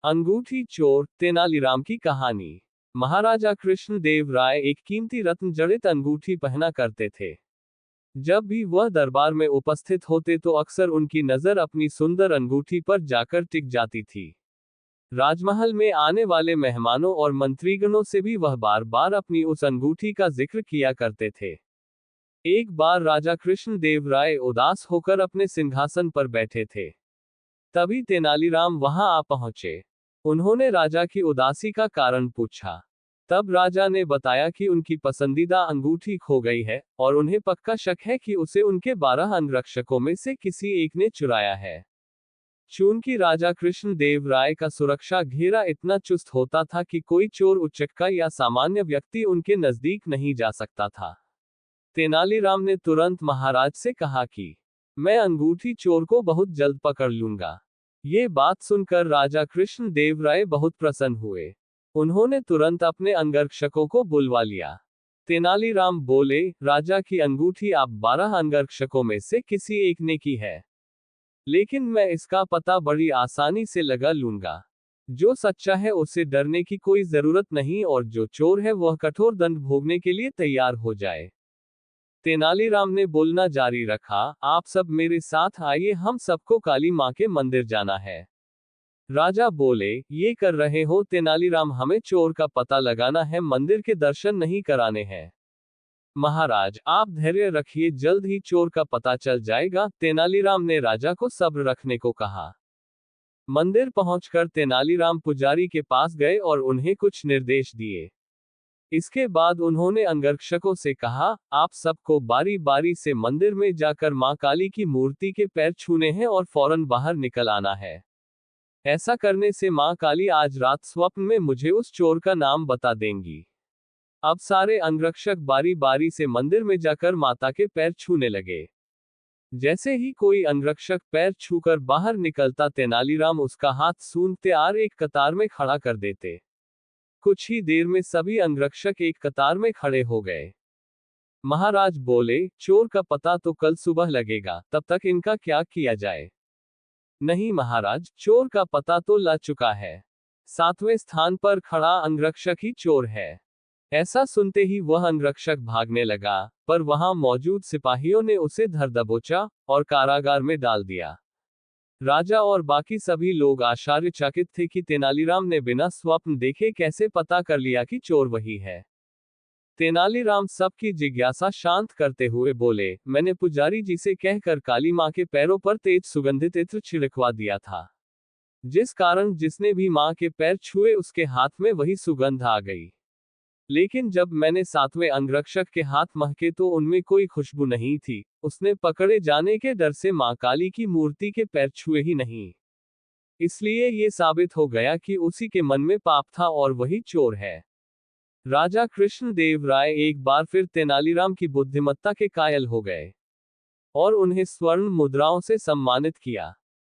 अंगूठी चोर तेनालीराम की कहानी। महाराजा कृष्णदेव राय एक कीमती रत्न जड़ित अंगूठी पहना करते थे। जब भी वह दरबार में उपस्थित होते तो अक्सर उनकी नजर अपनी सुंदर अंगूठी पर जाकर टिक जाती थी। राजमहल में आने वाले मेहमानों और मंत्रीगणों से भी वह बार बार अपनी उस अंगूठी का जिक्र किया करते थे। एक बार राजा कृष्णदेव राय उदास होकर अपने सिंहासन पर बैठे थे। तभी तेनालीराम वहां आ पहुंचे। उन्होंने राजा की उदासी का कारण पूछा। तब राजा ने बताया कि उनकी पसंदीदा अंगूठी खो गई है और उन्हें पक्का शक है कि उसे उनके 12 अंगरक्षकों में से किसी एक ने चुराया है। चूंकि राजा कृष्णदेव राय का सुरक्षा घेरा इतना चुस्त होता था कि कोई चोर उचक्का या सामान्य व्यक्ति उनके नजदीक नहीं जा सकता था। तेनालीराम ने तुरंत महाराज से कहा कि मैं अंगूठी चोर को बहुत जल्द पकड़ लूंगा। ये बात सुनकर राजा कृष्णदेव राय बहुत प्रसन्न हुए। उन्होंने तुरंत अपने अंगरक्षकों को बुलवा लिया। तेनालीराम बोले, राजा की अंगूठी आप 12 अंगरक्षकों में से किसी एक ने की है, लेकिन मैं इसका पता बड़ी आसानी से लगा लूंगा। जो सच्चा है उसे डरने की कोई जरूरत नहीं और जो चोर है वह कठोर दंड भोगने के लिए तैयार हो जाए। तेनालीराम ने बोलना जारी रखा, आप सब मेरे साथ आइए, हम सबको काली मां के मंदिर जाना है। राजा बोले, ये कर रहे हो तेनालीराम, हमें चोर का पता लगाना है, मंदिर के दर्शन नहीं कराने हैं। महाराज आप धैर्य रखिए, जल्द ही चोर का पता चल जाएगा। तेनालीराम ने राजा को सब्र रखने को कहा। मंदिर पहुंचकर तेनालीराम पुजारी के पास गए और उन्हें कुछ निर्देश दिए। इसके बाद उन्होंने अंगरक्षकों से कहा, आप सबको बारी बारी से मंदिर में जाकर मां काली की मूर्ति के पैर छूने हैं और फौरन बाहर निकल आना है। ऐसा करने से मां काली आज रात स्वप्न में मुझे उस चोर का नाम बता देंगी। अब सारे अंगरक्षक बारी बारी से मंदिर में जाकर माता के पैर छूने लगे। जैसे ही कोई अंगरक्षक पैर छूकर बाहर निकलता, तेनालीराम उसका हाथ सूंघते आर एक कतार में खड़ा कर देते। कुछ ही देर में सभी अंगरक्षक एक कतार में खड़े हो गए। महाराज बोले, चोर का पता तो कल सुबह लगेगा, तब तक इनका क्या किया जाए? नहीं महाराज, चोर का पता तो लग चुका है। 7वें स्थान पर खड़ा अंगरक्षक ही चोर है। ऐसा सुनते ही वह अंगरक्षक भागने लगा, पर वहां मौजूद सिपाहियों ने उसे धर दबोचा और कारागार में डाल दिया। राजा और बाकी सभी लोग आश्चर्यचकित थे कि तेनालीराम ने बिना स्वप्न देखे कैसे पता कर लिया कि चोर वही है। तेनालीराम सबकी जिज्ञासा शांत करते हुए बोले, मैंने पुजारी जी से कहकर काली मां के पैरों पर तेज सुगंधित इत्र छिड़कवा दिया था, जिस कारण जिसने भी मां के पैर छुए उसके हाथ में वही सुगंध आ गई। लेकिन जब मैंने 7वें अंगरक्षक के हाथ महके तो उनमें कोई खुशबू नहीं थी। उसने पकड़े जाने के डर से मां काली की मूर्ति के पैर छुए ही नहीं। इसलिए ये साबित हो गया कि उसी के मन में पाप था और वही चोर है। राजा कृष्णदेव राय एक बार फिर तेनालीराम की बुद्धिमत्ता के कायल हो गए और उन्हें स्वर्ण मुद्राओं से सम्मानित किया।